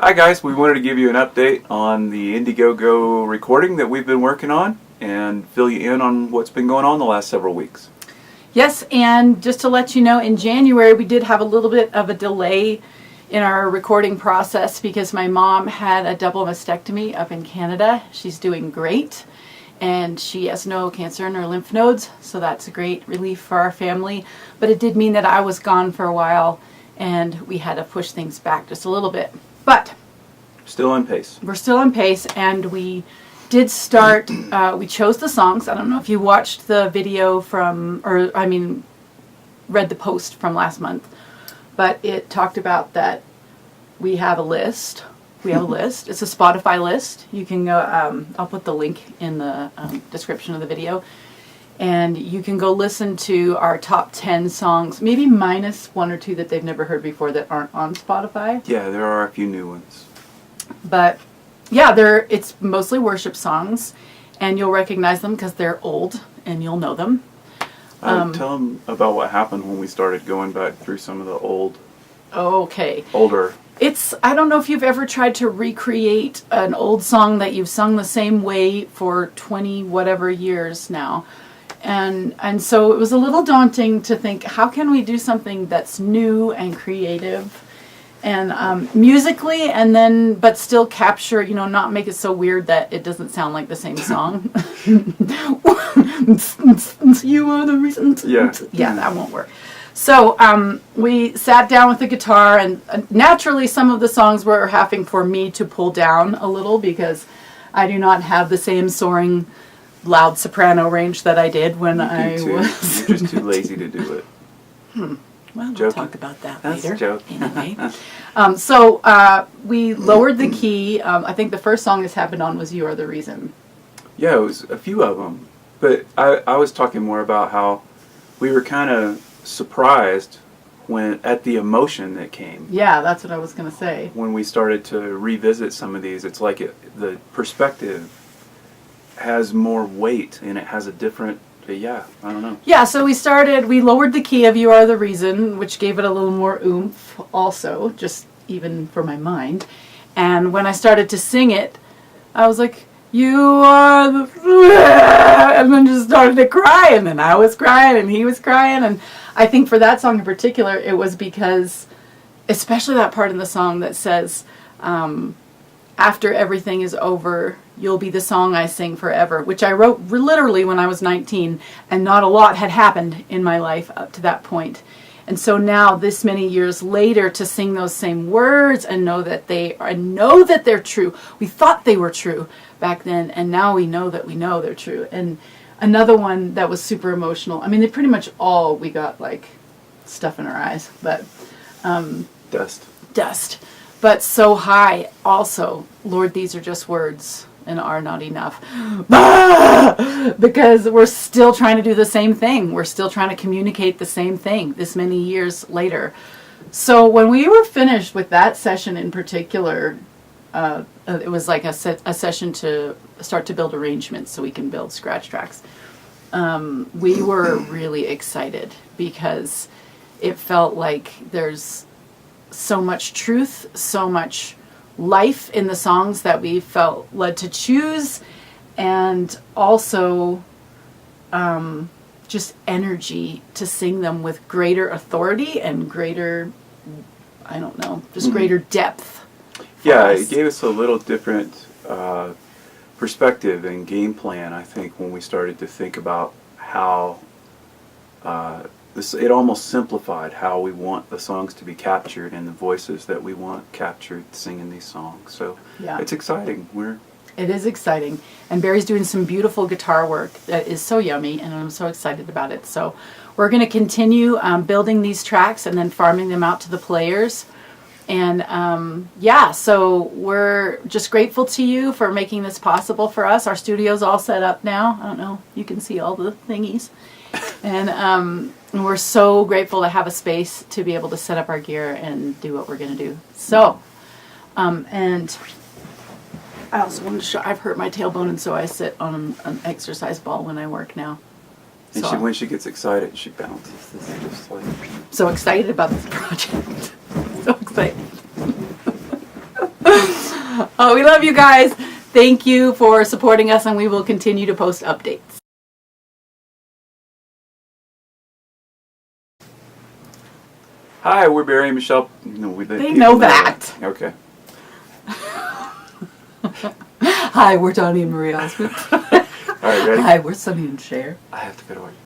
Hi guys, we wanted to give you an update on the Indiegogo recording that we've been working on and fill you in on what's been going on the last several weeks. Yes, and just to let you know, in January we did have a little bit of a delay in our recording process because my mom had a double mastectomy up in Canada. She's doing great, and she has no cancer in her lymph nodes, so that's a great relief for our family. But it did mean that I was gone for a while, and we had to push things back just a little bit. But still on pace. We're still on pace, and we did start, we chose the songs. I don't know if you watched the video read the post from last month, but it talked about that we have a list. We have a list. It's a Spotify list. You can go, I'll put the link in the description of the video, and you can go listen to our top 10 songs, maybe minus one or two that they've never heard before that aren't on Spotify. Yeah, there are a few new ones. But yeah, it's mostly worship songs, and you'll recognize them because they're old, and you'll know them. Tell them about what happened when we started going back through some of the older. I don't know if you've ever tried to recreate an old song that you've sung the same way for 20 whatever years now. And so it was a little daunting to think, how can we do something that's new and creative and musically, and then but still capture, not make it so weird that it doesn't sound like the same song. You are the reason. Yeah, that won't work. So we sat down with the guitar, and naturally some of the songs were having for me to pull down a little because I do not have the same soaring loud soprano range that I did when I was. You're just too lazy to do it. Well, we'll talk about that later. That's a joke. Anyway, so we lowered the key. I think the first song this happened on was "You Are the Reason." Yeah, it was a few of them, but I was talking more about how we were kind of surprised at the emotion that came. Yeah, that's what I was going to say. When we started to revisit some of these, it's like the perspective has more weight and it has a different. I don't know. Yeah, so we lowered the key of "You Are the Reason," which gave it a little more oomph also, just even for my mind. And when I started to sing it, I was like, "You are the," and then just started to cry, and then I was crying, and he was crying. And I think for that song in particular, it was because, especially that part in the song that says, "After everything is over, you'll be the song I sing forever," which I wrote literally when I was 19, and not a lot had happened in my life up to that point. And so now, this many years later, to sing those same words and know that they're true. We thought they were true back then, and now we know they're true. And another one that was super emotional. I mean, they pretty much all, we got like stuff in our eyes, but dust. But "So High" also, "Lord, these are just words and are not enough." Because we're still trying to do the same thing. We're still trying to communicate the same thing this many years later. So when we were finished with that session in particular, it was like a session to start to build arrangements so we can build scratch tracks. We were really excited because it felt like there's so much truth, so much life in the songs that we felt led to choose, and also just energy to sing them with greater authority and greater, greater depth. Yeah, it gave us a little different perspective and game plan, I think, when we started to think about how it almost simplified how we want the songs to be captured and the voices that we want captured singing these songs. So yeah, it's exciting. It is exciting. And Barry's doing some beautiful guitar work that is so yummy, and I'm so excited about it. So we're going to continue building these tracks and then farming them out to the players. And so we're just grateful to you for making this possible for us. Our studio's all set up now. I don't know, you can see all the thingies. And we're so grateful to have a space to be able to set up our gear and do what we're going to do. So, and I also want to show, I've hurt my tailbone, and so I sit on an exercise ball when I work now. And when she gets excited, she bounces. This is just like... So excited about this project. So excited. We love you guys. Thank you for supporting us, and we will continue to post updates. Hi, we're Barry and Michelle. No, They know that. Okay. Hi, we're Donnie and Marie Osmond. All right, ready? Hi, we're Sunny and Cher. I have to go to work.